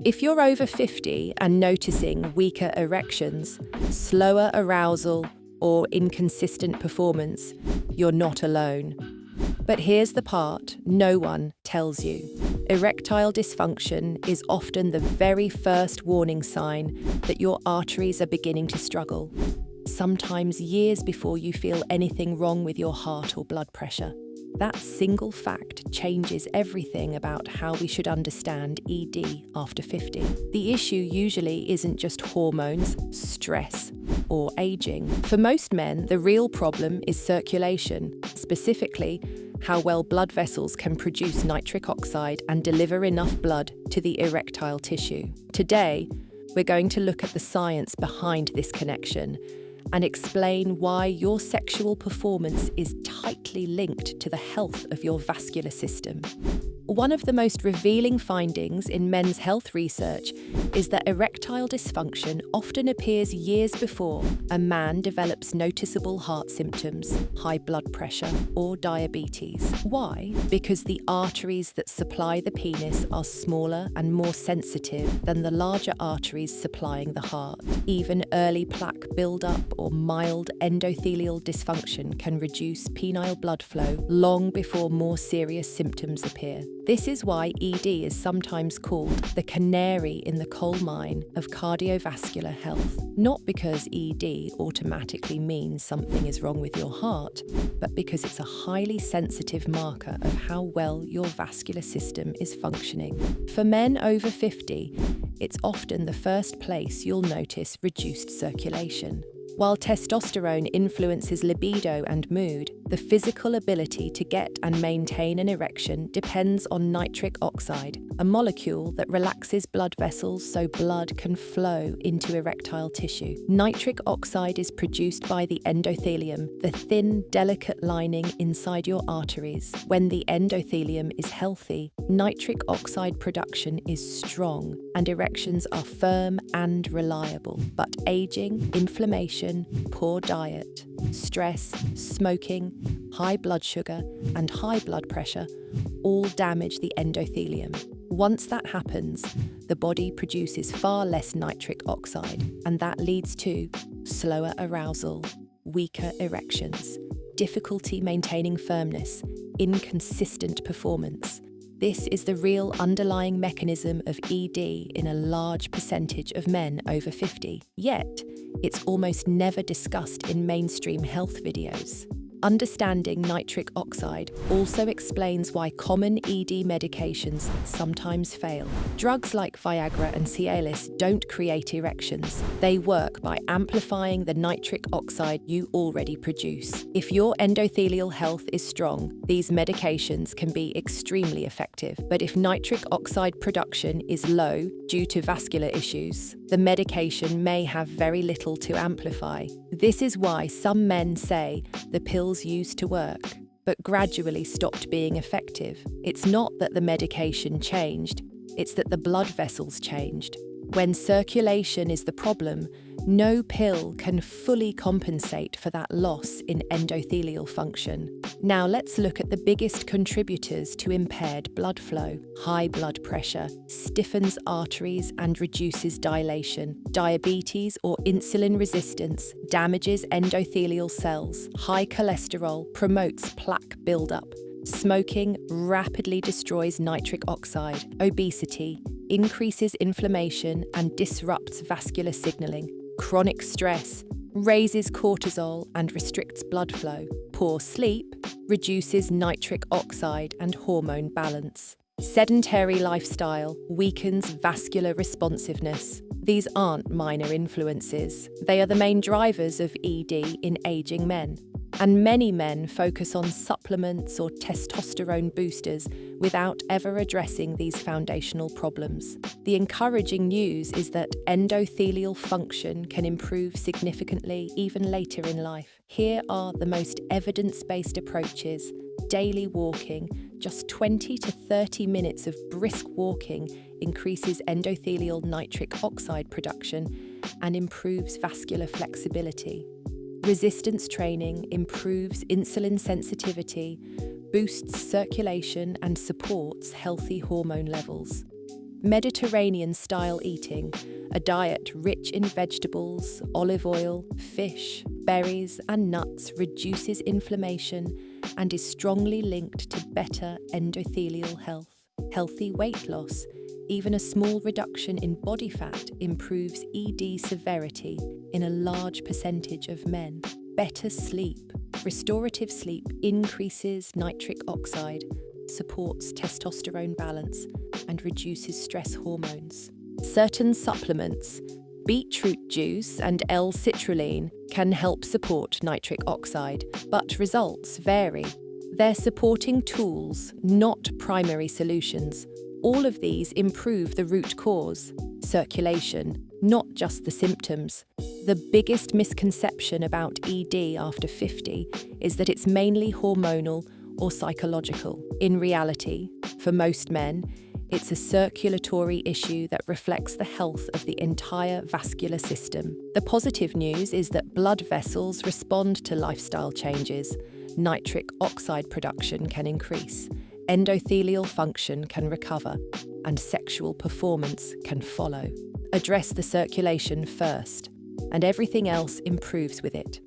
If you're over 50 and noticing weaker erections, slower arousal, or inconsistent performance, you're not alone. But here's the part no one tells you. Erectile dysfunction is often the very first warning sign that your arteries are beginning to struggle, sometimes years before you feel anything wrong with your heart or blood pressure. That single fact changes everything about how we should understand ED after 50. The issue usually isn't just hormones, stress, or aging. For most men, the real problem is circulation, specifically how well blood vessels can produce nitric oxide and deliver enough blood to the erectile tissue. Today, we're going to look at the science behind this connection and explain why your sexual performance is tightly linked to the health of your vascular system. One of the most revealing findings in men's health research is that erectile dysfunction often appears years before a man develops noticeable heart symptoms, high blood pressure, or diabetes. Why? Because the arteries that supply the penis are smaller and more sensitive than the larger arteries supplying the heart. Even early plaque buildup or mild endothelial dysfunction can reduce penile blood flow long before more serious symptoms appear. This is why ED is sometimes called the canary in the coal mine of cardiovascular health. Not because ED automatically means something is wrong with your heart, but because it's a highly sensitive marker of how well your vascular system is functioning. For men over 50, it's often the first place you'll notice reduced circulation. While testosterone influences libido and mood, the physical ability to get and maintain an erection depends on nitric oxide, a molecule that relaxes blood vessels so blood can flow into erectile tissue. Nitric oxide is produced by the endothelium, the thin, delicate lining inside your arteries. When the endothelium is healthy, nitric oxide production is strong and erections are firm and reliable. But aging, inflammation, poor diet, stress, smoking, high blood sugar, and high blood pressure all damage the endothelium. Once that happens, the body produces far less nitric oxide, and that leads to slower arousal, weaker erections, difficulty maintaining firmness, inconsistent performance. This is the real underlying mechanism of ED in a large percentage of men over 50. Yet, it's almost never discussed in mainstream health videos. Understanding nitric oxide also explains why common ED medications sometimes fail. Drugs like Viagra and Cialis don't create erections. They work by amplifying the nitric oxide you already produce. If your endothelial health is strong, these medications can be extremely effective. But if nitric oxide production is low due to vascular issues, the medication may have very little to amplify. This is why some men say the pills used to work, but gradually stopped being effective. It's not that the medication changed, it's that the blood vessels changed. When circulation is the problem, no pill can fully compensate for that loss in endothelial function. Now let's look at the biggest contributors to impaired blood flow. High blood pressure stiffens arteries and reduces dilation. Diabetes or insulin resistance damages endothelial cells. High cholesterol promotes plaque buildup. Smoking rapidly destroys nitric oxide. Obesity increases inflammation and disrupts vascular signaling. Chronic stress raises cortisol and restricts blood flow. Poor sleep reduces nitric oxide and hormone balance. Sedentary lifestyle weakens vascular responsiveness. These aren't minor influences. They are the main drivers of ED in aging men. And many men focus on supplements or testosterone boosters without ever addressing these foundational problems. The encouraging news is that endothelial function can improve significantly even later in life. Here are the most evidence-based approaches. Daily walking, just 20 to 30 minutes of brisk walking increases endothelial nitric oxide production and improves vascular flexibility. Resistance training improves insulin sensitivity, boosts circulation and supports healthy hormone levels. Mediterranean-style eating, a diet rich in vegetables, olive oil, fish, berries, and nuts reduces inflammation and is strongly linked to better endothelial health. Healthy weight loss, even a small reduction in body fat, improves ED severity in a large percentage of men. Better sleep. Restorative sleep increases nitric oxide, supports testosterone balance, and reduces stress hormones. Certain supplements, beetroot juice and L-citrulline, can help support nitric oxide, but results vary. They're supporting tools, not primary solutions. All of these improve the root cause, circulation, not just the symptoms. The biggest misconception about ED after 50 is that it's mainly hormonal or psychological. In reality, for most men, it's a circulatory issue that reflects the health of the entire vascular system. The positive news is that blood vessels respond to lifestyle changes, nitric oxide production can increase, endothelial function can recover, and sexual performance can follow. Address the circulation first, and everything else improves with it.